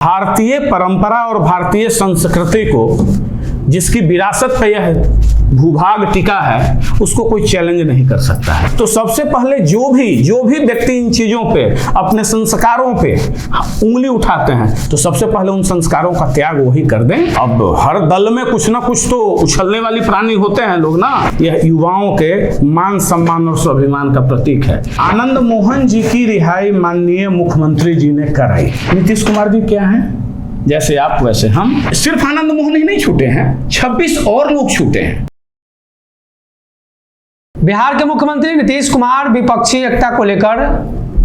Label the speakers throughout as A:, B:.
A: भारतीय परंपरा और भारतीय संस्कृति को जिसकी विरासत पे यह भूभाग टिका है उसको कोई चैलेंज नहीं कर सकता है। तो सबसे पहले जो भी व्यक्ति इन चीजों पे अपने संस्कारों पे उंगली उठाते हैं तो सबसे पहले उन संस्कारों का त्याग वही कर दें। अब हर दल में कुछ ना कुछ तो उछलने वाली प्राणी होते हैं लोग ना। यह युवाओं के मान सम्मान और स्वाभिमान का प्रतीक है। आनंद मोहन जी की रिहाई माननीय मुख्यमंत्री जी ने कराई। नीतीश कुमार जी क्या है, जैसे आप वैसे हम। सिर्फ आनंद मोहन ही नहीं छूटे हैं, 26 और लोग छूटे हैं।
B: बिहार के मुख्यमंत्री नीतीश कुमार विपक्षी एकता को लेकर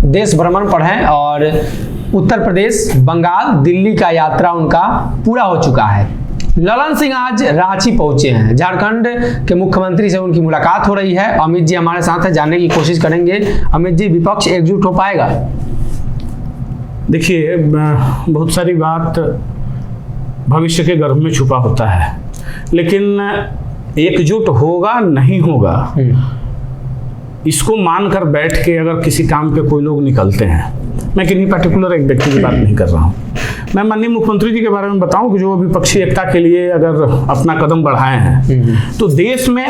B: देश भ्रमण पर हैं और उत्तर प्रदेश, बंगाल, दिल्ली का यात्रा उनका पूरा हो चुका है। ललन सिंह आज रांची पहुंचे हैं। झारखंड के मुख्यमंत्री से उनकी मुलाकात हो रही है। अमित जी हमारे साथ है, जानने की कोशिश करेंगे। अमित जी, विपक्ष एकजुट हो पाएगा?
A: देखिए, बहुत सारी बात भविष्य के गर्भ में छुपा होता है, लेकिन एकजुट होगा नहीं होगा इसको मानकर बैठ के अगर किसी काम पे कोई लोग निकलते हैं, मैं किन्हीं पर्टिकुलर एक व्यक्ति की बात नहीं कर रहा हूँ। मैं माननीय मुख्यमंत्री जी के बारे में बताऊं कि जो विपक्षी एकता के लिए अगर अपना कदम बढ़ाए हैं तो देश में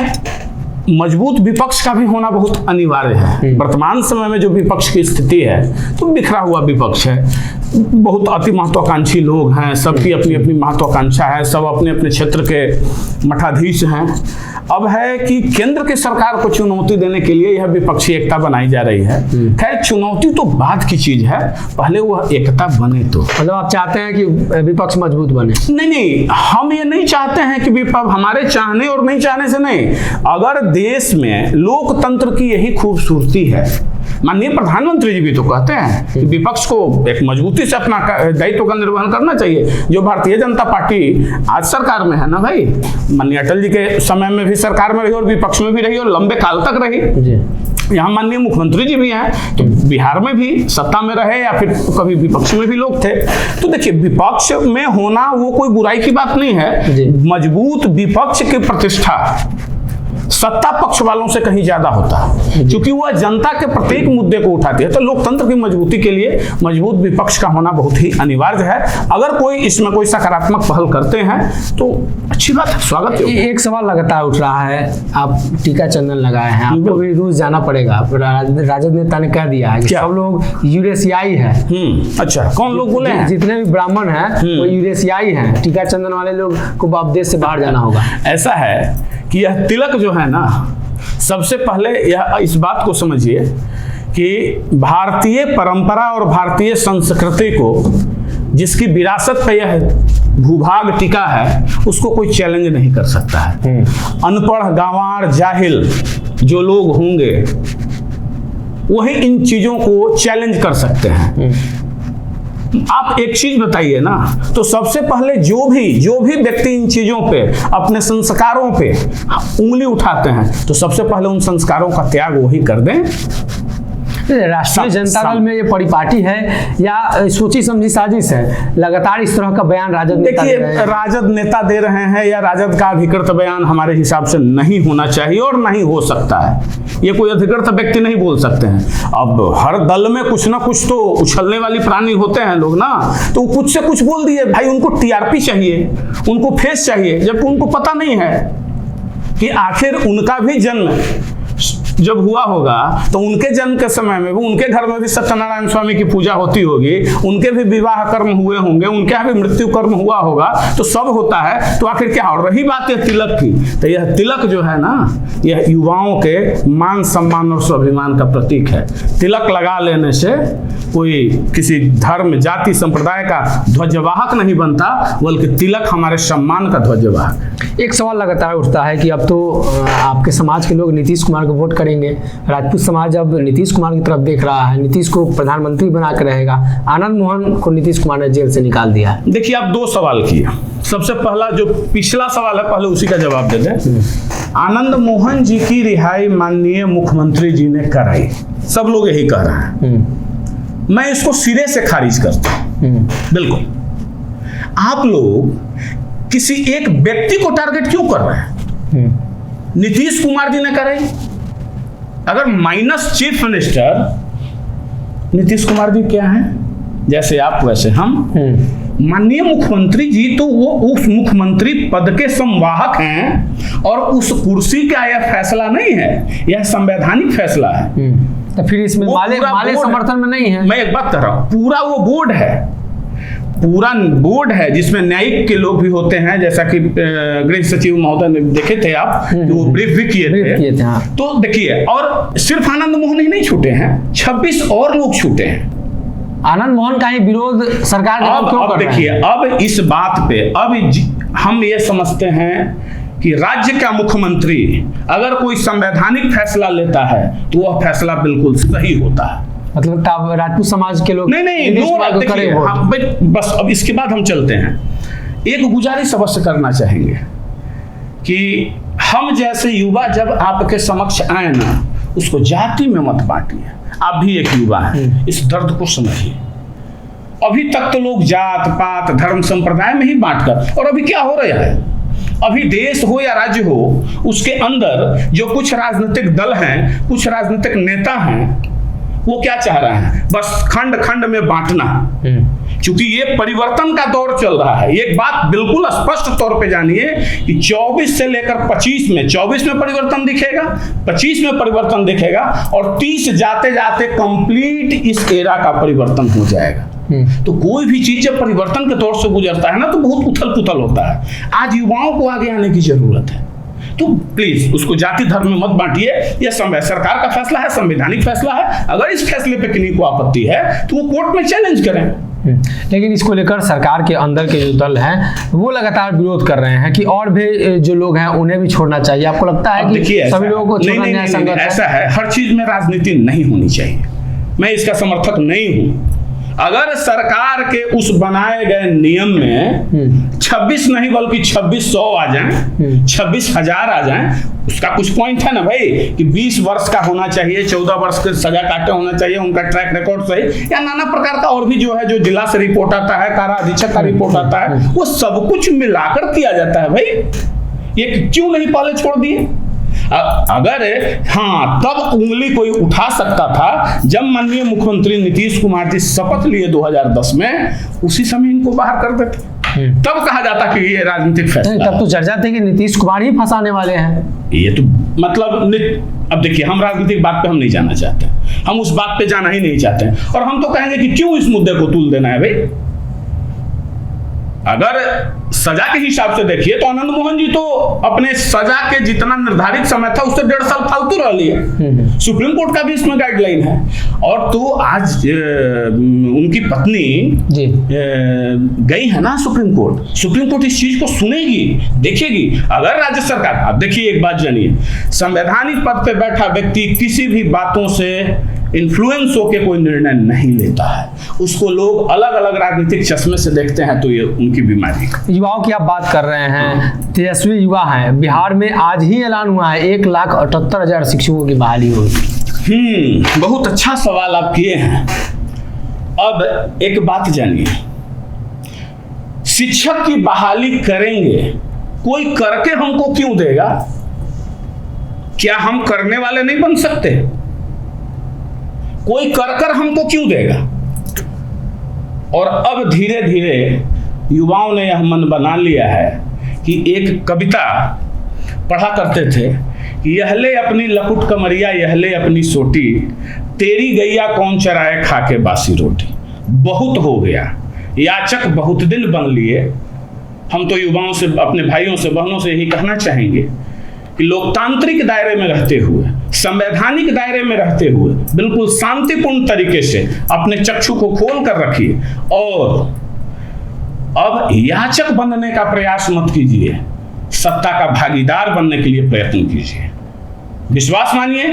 A: मजबूत विपक्ष का भी होना बहुत अनिवार्य है। वर्तमान समय में जो विपक्ष की स्थिति है तो बिखरा हुआ विपक्ष है। बहुत अति महत्वाकांक्षी लोग हैं, सबकी अपनी अपनी महत्वाकांक्षा है, सब अपने अपने क्षेत्र के मठाधीश हैं। अब है कि केंद्र की सरकार को चुनौती देने के लिए यह विपक्षी एकता बनाई जा रही है। खैर, चुनौती तो बाद की चीज है, पहले वह एकता बने। तो
B: मतलब आप चाहते हैं कि विपक्ष मजबूत बने?
A: नहीं, हम ये नहीं चाहते हैं कि विपक्ष, हमारे चाहने और नहीं चाहने से नहीं। अगर देश में लोकतंत्र की यही खूबसूरती है, माननीय प्रधानमंत्री जी भी तो कहते हैं कि विपक्ष को एक मजबूती से अपना दायित्व का निर्वहन करना चाहिए। जो भारतीय जनता पार्टी आज सरकार में है ना भाई, माननीय अटल जी के समय में भी सरकार में रही और विपक्ष में भी रही और लंबे काल तक रही। यहाँ माननीय मुख्यमंत्री जी भी हैं तो बिहार में भी सत्ता में रहे या फिर कभी विपक्ष में भी लोग थे। तो देखिए, विपक्ष में होना वो कोई बुराई की बात नहीं है। मजबूत विपक्ष की प्रतिष्ठा सत्ता पक्ष वालों से कहीं ज्यादा होता है, क्योंकि वह जनता के प्रत्येक मुद्दे को उठाती है। तो लोकतंत्र की मजबूती के लिए मजबूत विपक्ष का होना बहुत ही अनिवार्य है। अगर कोई इसमें कोई सकारात्मक पहल करते हैं तो अच्छी बात है, स्वागत है।
B: एक सवाल लगातार उठ रहा है, आप टीका चंदन लगाए हैं, आपको भी रूस जाना पड़ेगा। राजद नेता ने कह दिया है कि सब लोग यूरेशियाई है।
A: अच्छा, कौन लोग बोले हैं?
B: जितने भी ब्राह्मण हैं वो यूरेशियाई हैं। टीका चंदन वाले लोग को देश से बाहर जाना होगा।
A: ऐसा है कि यह तिलक जो है ना, सबसे पहले यह इस बात को समझिए कि भारतीय परंपरा और भारतीय संस्कृति को जिसकी विरासत पे यह भूभाग टिका है उसको कोई चैलेंज नहीं कर सकता है। अनपढ़, गंवार, जाहिल जो लोग होंगे वही इन चीजों को चैलेंज कर सकते हैं। आप एक चीज बताइए ना, तो सबसे पहले जो भी व्यक्ति इन चीजों पे अपने संस्कारों पे उंगली उठाते हैं तो सबसे पहले उन संस्कारों का त्याग वही कर दें।
B: राष्ट्रीय जनता दल में ये परिपाटी है या सोची समझी साजिश है? लगातार इस तरह का बयान राजद नेता दे रहे हैं।
A: राजद नेता दे रहे हैं या राजद का अधिकृत बयान हमारे हिसाब से नहीं होना चाहिए और नहीं हो सकता है। ये कोई अधिकृत व्यक्ति नहीं बोल सकते हैं। अब हर दल में कुछ ना कुछ तो उछलने वाली प्राणी होते हैं लोग ना, तो कुछ से कुछ बोल दिए। भाई, उनको टीआरपी चाहिए, उनको फेस चाहिए, जबकि उनको पता नहीं है कि आखिर उनका भी जन्म जब हुआ होगा तो उनके जन्म के समय में भी उनके घर में भी सत्यनारायण स्वामी की पूजा होती होगी, उनके भी विवाह कर्म हुए होंगे, उनके यहाँ भी मृत्यु कर्म हुआ होगा, तो सब होता है। तो आखिर क्या? और रही बात है तिलक की, तो यह तिलक जो है ना, यह युवाओं के मान सम्मान और स्वाभिमान का प्रतीक है। तिलक लगा लेने से कोई किसी धर्म, जाति, संप्रदाय का ध्वजवाहक नहीं बनता, बल्कि तिलक हमारे सम्मान का ध्वजवाहक।
B: एक सवाल लगातार उठता है कि अब तो आपके समाज के लोग नीतीश कुमार को वोट करेंगे। राजपूत समाज अब नीतीश कुमार की तरफ देख रहा है, नीतीश को प्रधानमंत्री बनाकर रहेगा। आनंद मोहन को नीतीश कुमार ने जेल से निकाल दिया है।
A: देखिए, आप दो सवाल किए। सबसे पहला जो पिछला सवाल है, पहले उसी का जवाब दे दें। आनंद मोहन जी की रिहाई माननीय मुख्यमंत्री जी ने कराई, सब लोग यही कह रहे हैं। मैं इसको सिरे से खारिज करता हूं। बिल्कुल, आप लोग किसी एक व्यक्ति को टारगेट क्यों कर रहे हैं? नीतीश कुमार जी ने कराई। अगर minus chief minister Nitish Kumar ji क्या हैं, जैसे आप वैसे हम, माननीय मुख्यमंत्री जी तो वो उस मुख्यमंत्री पद के संवाहक हैं और उस कुर्सी का यह फैसला नहीं है, यह संवैधानिक फैसला है।
B: तो फिर इसमें
A: वो
B: माले
A: पूरा
B: माले
A: बोर्ड
B: समर्थन में नहीं है।
A: मैं एक बात कह रहा हूं, पूरा वो बोर्ड है, पूरा बोर्ड है जिसमें न्यायिक के लोग भी होते हैं, जैसा कि गृह सचिव महोदय ने देखे थे आप, वो ब्रीफ भी किए थे।
B: हाँ।
A: तो देखिए, और सिर्फ आनंद मोहन ही नहीं छूटे हैं, 26 और लोग छूटे हैं।
B: आनंद मोहन का ही विरोध सरकार ने क्यों
A: अब
B: कर रहे
A: देखिए,
B: हैं?
A: अब इस बात पे हम ये समझते हैं कि राज्य का मुख्यमंत्री अगर कोई संवैधानिक फैसला लेता है तो वह फैसला बिल्कुल सही होता है।
B: मतलब तब राजपूत समाज के लोग
A: नहीं
B: नीतीश कुमार को
A: देखिए,
B: करें वोट।
A: हाँ, बस अब इसके बाद हम चलते हैं। एक गुजारिश अवश्य करना चाहेंगे कि हम जैसे युवा जब आपके समक्ष आए ना, उसको जाति में मत बांटिए। आप भी एक युवा हैं, इस दर्द को समझिए। अभी तक तो लोग जात पात धर्म संप्रदाय में ही बांटकर, और अभी क्या हो रहा है, अभी देश हो या राज्य हो, उसके अंदर जो कुछ राजनीतिक दल हैं, कुछ राजनीतिक नेता हैं, वो क्या चाह रहे हैं, बस खंड खंड में बांटना। क्योंकि ये परिवर्तन का दौर चल रहा है। एक बात बिल्कुल स्पष्ट तौर पे जानिए कि 24 से लेकर 25 में, 24 में परिवर्तन दिखेगा, 25 में परिवर्तन दिखेगा, और 30 जाते जाते कंप्लीट इस एरा का परिवर्तन हो जाएगा। तो कोई भी चीज जब परिवर्तन के दौर से गुजरता है ना, तो बहुत उथल पुथल होता है। आज युवाओं को आगे आने की जरूरत है, तो प्लीज उसको जाति धर्म में मत बांटिए। यह सरकार का फैसला है, संवैधानिक फैसला है। अगर इस फैसले पे किन्हीं को आपत्ति है तो वो कोर्ट में चैलेंज करें।
B: लेकिन इसको लेकर सरकार के अंदर के जो दल हैं वो लगातार विरोध कर रहे हैं कि और भी जो लोग हैं उन्हें भी छोड़ना चाहिए। आपको लगता है कि सभी लोगों को छोड़ना न्याय संगत है?
A: ऐसा है, हर चीज में राजनीति नहीं होनी चाहिए। मैं इसका समर्थक नहीं हूं। अगर सरकार के उस बनाए गए नियम में 26 नहीं बल्कि 2600 आ जाएं, 26,000 आ जाएं, उसका कुछ पॉइंट है ना भाई, कि 20 वर्ष का होना चाहिए, 14 वर्ष के सजा काटे होना चाहिए, उनका ट्रैक रिकॉर्ड सही, या नाना प्रकार का और भी जो है, जो जिला से रिपोर्ट आता है, कारा अधीक्षक का रिपोर्ट आता है, वो सब कुछ मिलाकर किया जाता है भाई। ये क्यों नहीं पहले छोड़ दिए? अगर हाँ, तब उंगली कोई उठा सकता था जब माननीय मुख्यमंत्री नीतीश कुमार जी शपथ लिए 2010 में, उसी समय इनको बाहर कर देते, तब कहा जाता कि ये राजनीतिक फैसला।
B: तब तो चर्चा थी कि नीतीश कुमार ही फंसाने वाले हैं।
A: ये तो मतलब अब देखिए, हम राजनीतिक बात पे हम नहीं जाना चाहते, हम उस बात पे जाना ही नहीं चाहते, और हम तो कहेंगे कि क्यों इस मुद्दे को तुल देना है भाई। अगर सजा के हिसाब से देखिए तो आनंद मोहन जी तो अपने सजा के जितना निर्धारित समय था उससे 1.5 साल फालतू रह लिए। सुप्रीम कोर्ट का भी इसमें गाइडलाइन है। और तो आज उनकी पत्नी गई है ना सुप्रीम कोर्ट इस चीज को सुनेगी, देखेगी। अगर राज्य सरकार, आप देखिए एक बात जानिए, संवैधानिक पद पे बैठा व्यक्ति किसी भी बातों से इन्फ्लुएंस होकर कोई निर्णय नहीं लेता है, उसको लोग अलग अलग राजनीतिक चश्मे से देखते हैं, तो ये उनकी बीमारी।
B: युवाओं की आप बात कर रहे हैं, तेजस्वी युवा हैं। बिहार में आज ही ऐलान हुआ है 1,78,000 शिक्षकों की बहाली होगी।
A: बहुत अच्छा सवाल आप किए हैं। अब एक बात जानिए, शिक्षक की बहाली करेंगे, कोई करके हमको क्यों देगा? क्या हम करने वाले नहीं बन सकते? कोई कर हमको क्यों देगा? और अब धीरे धीरे युवाओं ने यह मन बना लिया है कि एक कविता पढ़ा करते थे कि यहले अपनी लकुट कमरिया यहले अपनी सोटी, तेरी गैया कौन चराए खाके बासी रोटी। बहुत हो गया, याचक बहुत दिन बन लिए। हम तो युवाओं से, अपने भाइयों से, बहनों से यही कहना चाहेंगे कि लोकतांत्रिक दायरे में रहते हुए, संवैधानिक दायरे में रहते हुए, बिल्कुल शांतिपूर्ण तरीके से अपने चक्षु को खोल कर रखिए, और अब याचक बनने का प्रयास मत कीजिए, सत्ता का भागीदार बनने के लिए प्रयत्न कीजिए। विश्वास मानिए,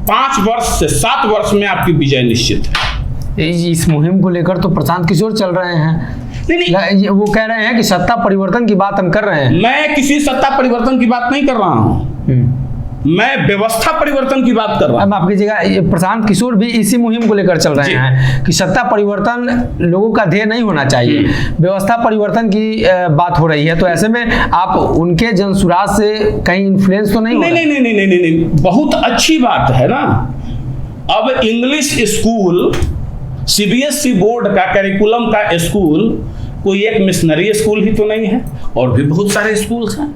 A: 5 वर्ष से 7 वर्ष में आपकी विजय निश्चित है।
B: इस मुहिम को लेकर तो प्रशांत किशोर चल रहे हैं। नहीं, वो कह रहे हैं कि सत्ता परिवर्तन की बात हम कर रहे हैं।
A: मैं किसी सत्ता परिवर्तन की बात नहीं कर रहा हूं, मैं व्यवस्था परिवर्तन की बात कर रहा हूं।
B: अब आपकी जगह प्रशांत किशोर भी इसी मुहिम को लेकर चल रहे हैं कि सत्ता परिवर्तन लोगों का ध्येय नहीं होना चाहिए, व्यवस्था परिवर्तन की बात हो रही है। तो ऐसे में आप उनके जनसुराज से कहीं इन्फ्लुएंस तो नहीं?
A: नहीं, बहुत अच्छी बात है ना। अब इंग्लिश स्कूल, सीबीएसई बोर्ड का करिकुलम का स्कूल कोई एक मिशनरी स्कूल ही तो नहीं है, और भी बहुत सारे स्कूल्स हैं।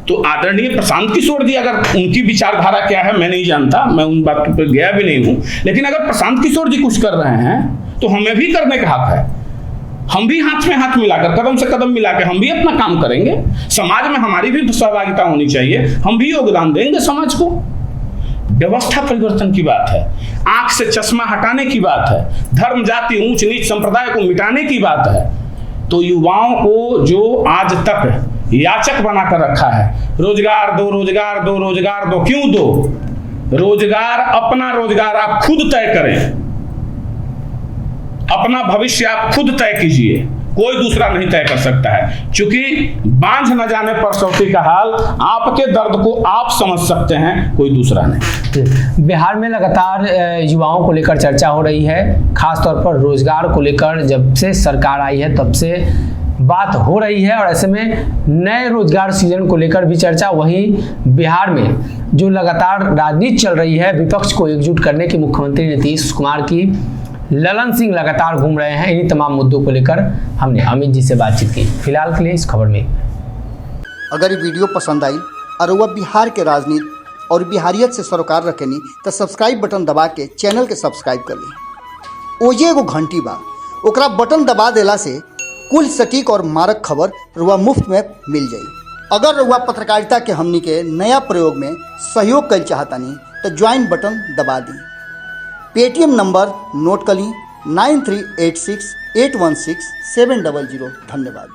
A: तो आदरणीय प्रशांत किशोर जी, अगर उनकी विचारधारा क्या है मैं नहीं जानता, मैं उन बातों पर गया भी नहीं हूं, लेकिन अगर प्रशांत किशोर जी कुछ कर रहे हैं तो हमें भी करने का हक है। हम भी हाथ में हाथ मिलाकर, कदम से कदम मिलाकर हम भी अपना काम करेंगे। समाज में हमारी भी सहभागिता होनी चाहिए, हम भी योगदान देंगे समाज को। व्यवस्था परिवर्तन की बात है, आंख से चश्मा हटाने की बात है, धर्म जाति ऊंच नीच संप्रदाय को मिटाने की बात है। तो युवाओं को जो आज तक याचक बनाकर रखा है, रोजगार दो रोजगार दो रोजगार दो, क्यों दो? रोजगार, अपना रोजगार आप खुद तय करें, अपना भविष्य आप खुद तय कीजिए, कोई दूसरा नहीं तय कर सकता है। क्योंकि बांझ न जाने परसौती का हाल, आपके दर्द को आप समझ सकते हैं, कोई दूसरा नहीं।
B: बिहार में लगातार युवाओं को लेकर चर्चा हो रही है, खासतौर पर रोजगार को लेकर जब से सरकार आई है तब से बात हो रही है, और ऐसे में नए रोजगार सृजन को लेकर भी चर्चा। वहीं बिहार में जो लगातार राजनीति चल रही है, विपक्ष को एकजुट करने की मुख्यमंत्री नीतीश कुमार की, ललन सिंह लगातार घूम रहे हैं। इन्हीं तमाम मुद्दों को लेकर हमने अमित जी से बातचीत की। फिलहाल के लिए इस खबर में।
C: अगर ये वीडियो पसंद आई और वह बिहार के राजनीति और बिहारियत से सरोकार रखेनी तो सब्सक्राइब बटन दबा के चैनल के सब्सक्राइब कर ली। ओजे एगो घंटी बा, ओकरा बटन दबा देला से कुल सटीक और मारक खबर रुआ मुफ्त में मिल जाई। अगर रुआ पत्रकारिता के हमनी के नया प्रयोग में सहयोग कर चाहतानी तो ज्वाइन बटन दबा दी। पेटीएम नंबर नोट कर ली 9386816700। धन्यवाद।